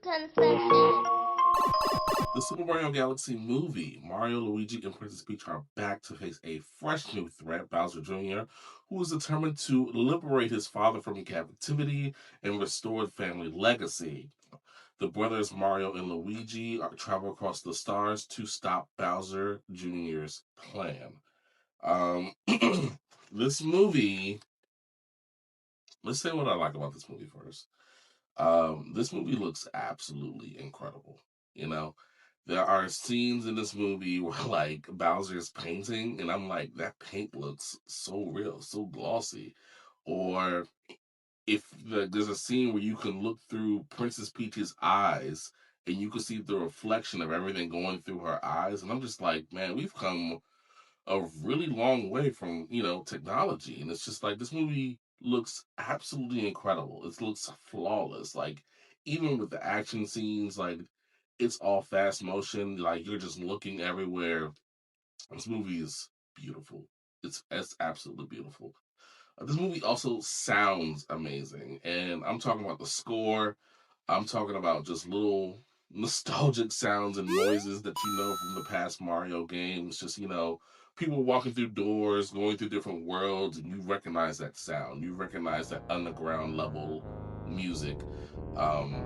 Concessions. The Super Mario Galaxy movie, Mario, Luigi, and Princess Peach are back to face a fresh new threat, Bowser Jr., who is determined to liberate his father from captivity and restore the family legacy. The brothers Mario and Luigi travel across the stars to stop Bowser Jr.'s plan. Um, this movie, let's say what I like about this movie first. This movie looks absolutely incredible. You know, there are scenes in this movie where like Bowser's painting, and I'm like, that paint looks so real, so glossy. Or if there's a scene where you can look through Princess Peach's eyes and you can see the reflection of everything going through her eyes, and I'm just like, man, we've come a really long way from technology, and it's just like this movie looks absolutely incredible. It looks flawless. Like even with the action scenes, like it's all fast motion. Like you're just looking everywhere. This movie is beautiful. It's absolutely beautiful. This movie also sounds amazing, and I'm talking about the score. I'm talking about just little nostalgic sounds and noises that you know from the past Mario games. Just people walking through doors, going through different worlds, and you recognize that sound. You recognize that underground level music. Um,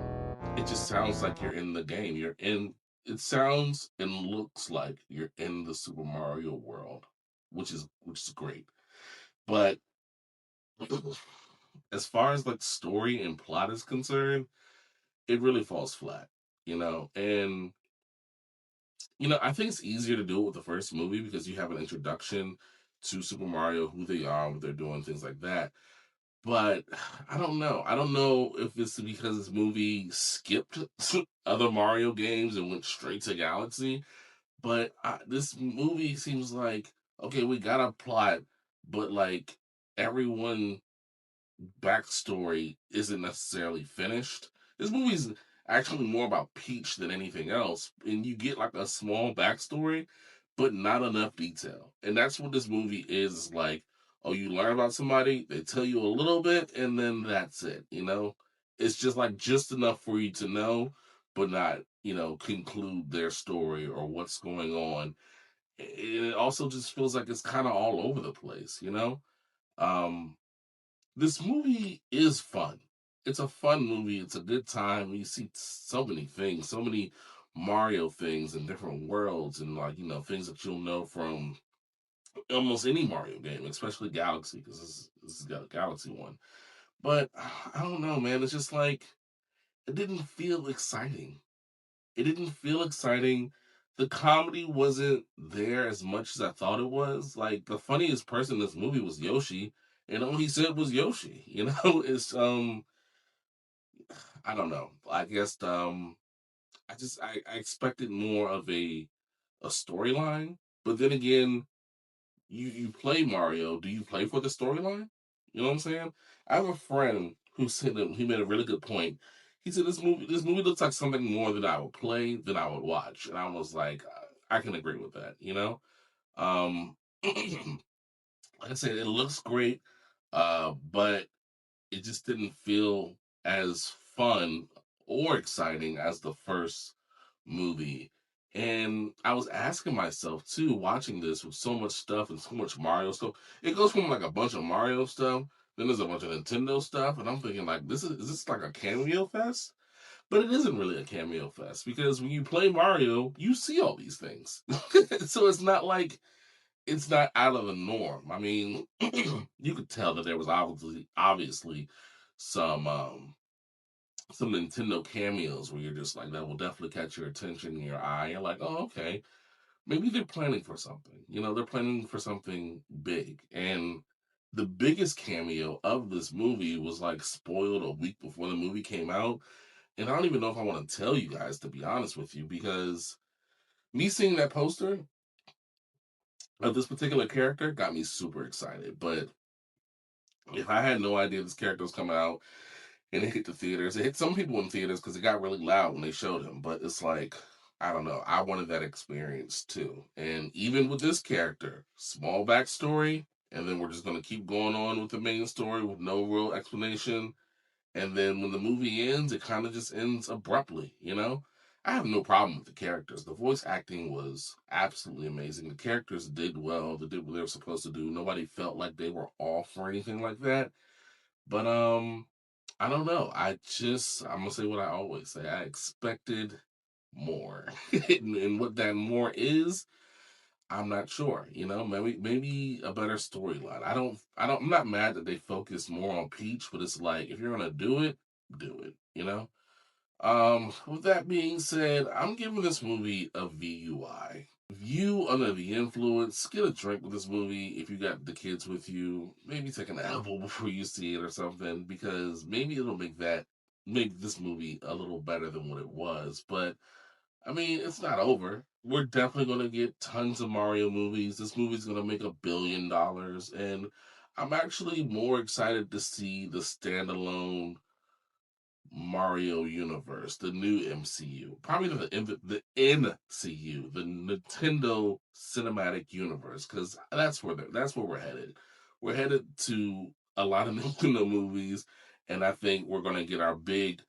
it just sounds like you're in the game. You're in. It sounds and looks like you're in the Super Mario world, which is great. But as far as like story and plot is concerned, it really falls flat, and I think it's easier to do it with the first movie because you have an introduction to Super Mario, who they are, what they're doing, things like that. But I don't know. I don't know if it's because this movie skipped other Mario games and went straight to Galaxy. But this movie seems like, okay, we got a plot, but like everyone backstory isn't necessarily finished. This movie's actually more about Peach than anything else, and you get like a small backstory, but not enough detail. And that's what this movie is like. Oh, you learn about somebody, they tell you a little bit, and then that's it. It's just like just enough for you to know, but not conclude their story or what's going on. It also just feels like it's kind of all over the place. Um, this movie is fun. It's a fun movie. It's a good time. You see so many things, so many Mario things in different worlds, and like things that you'll know from almost any Mario game, especially Galaxy, because this is got a Galaxy one. But I don't know, man. It's just like it didn't feel exciting. It didn't feel exciting. The comedy wasn't there as much as I thought it was. Like the funniest person in this movie was Yoshi, and all he said was Yoshi. It's I don't know. I guess I expected more of a storyline, but then again, you play Mario. Do you play for the storyline? You know what I'm saying? I have a friend who said that he made a really good point. He said this movie looks like something more that I would play than I would watch, and I was like, I can agree with that. Like I said, it looks great, but it just didn't feel as fun or exciting as the first movie. And I was asking myself too, watching this with so much stuff and so much Mario stuff. It goes from like a bunch of Mario stuff, then there's a bunch of Nintendo stuff, and I'm thinking like, is this like a cameo fest? But it isn't really a cameo fest because when you play Mario, you see all these things. So it's not like it's not out of the norm. I mean, you could tell that there was obviously some some Nintendo cameos where you're just like that will definitely catch your attention in your eye. You're like, oh, okay, maybe they're planning for something. They're planning for something big. And the biggest cameo of this movie was like spoiled a week before the movie came out. And I don't even know if I want to tell you guys, to be honest with you, because me seeing that poster of this particular character got me super excited. But if I had no idea this character was coming out and it hit the theaters, it hit some people in theaters because it got really loud when they showed him. But it's like, I don't know. I wanted that experience too. And even with this character, small backstory, and then we're just going to keep going on with the main story with no real explanation. And then when the movie ends, it kind of just ends abruptly, you know? I have no problem with the characters. The voice acting was absolutely amazing. The characters did well. They did what they were supposed to do. Nobody felt like they were off or anything like that. But I don't know. I'm gonna say what I always say. I expected more. And what that more is, I'm not sure. You know, maybe a better storyline. I'm not mad that they focus more on Peach, but it's like if you're gonna do it, you know? With that being said, I'm giving this movie a VUI. View under the influence, get a drink with this movie if you got the kids with you. Maybe take an edible before you see it or something, because maybe it'll make this movie a little better than what it was. But I mean, it's not over. We're definitely gonna get tons of Mario movies. This movie's gonna make $1 billion, and I'm actually more excited to see the standalone Mario universe, the new MCU, probably the NCU, the Nintendo Cinematic Universe, because that's where we're headed. We're headed to a lot of Nintendo movies, and I think we're gonna get our big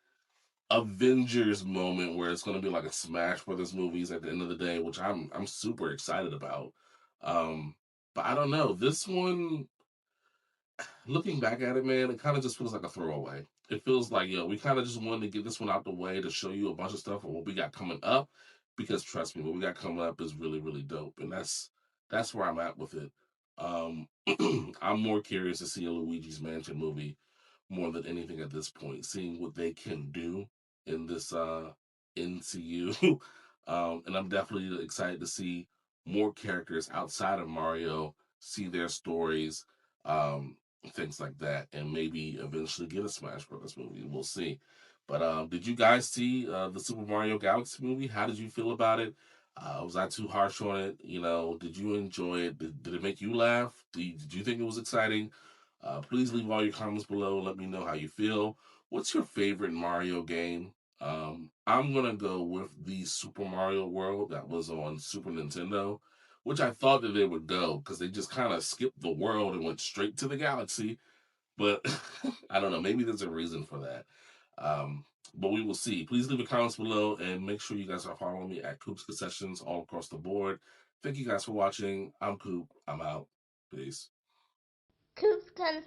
Avengers moment where it's gonna be like a Smash Brothers movies at the end of the day, which I'm super excited about. But I don't know. This one, looking back at it, man, it kind of just feels like a throwaway. It feels like, we kind of just wanted to get this one out the way to show you a bunch of stuff of what we got coming up. Because trust me, what we got coming up is really, really dope, and that's where I'm at with it. Um, I'm more curious to see a Luigi's Mansion movie more than anything at this point, seeing what they can do in this NCU. And I'm definitely excited to see more characters outside of Mario, see their stories, um, things like that, and maybe eventually get a Smash Brothers movie. We'll see. But did you guys see the Super Mario Galaxy movie? How did you feel about it? Was I too harsh on it? You know, did you enjoy it? Did it make you laugh? Did you think it was exciting? Please leave all your comments below. Let me know how you feel. What's your favorite Mario game? I'm gonna go with the Super Mario World that was on Super Nintendo, which I thought that they would go because they just kind of skipped the world and went straight to the galaxy. But I don't know. Maybe there's a reason for that. Um, but we will see. Please leave your comments below and make sure you guys are following me at Coops Concessions all across the board. Thank you guys for watching. I'm Coop. I'm out. Peace. Coops Concessions.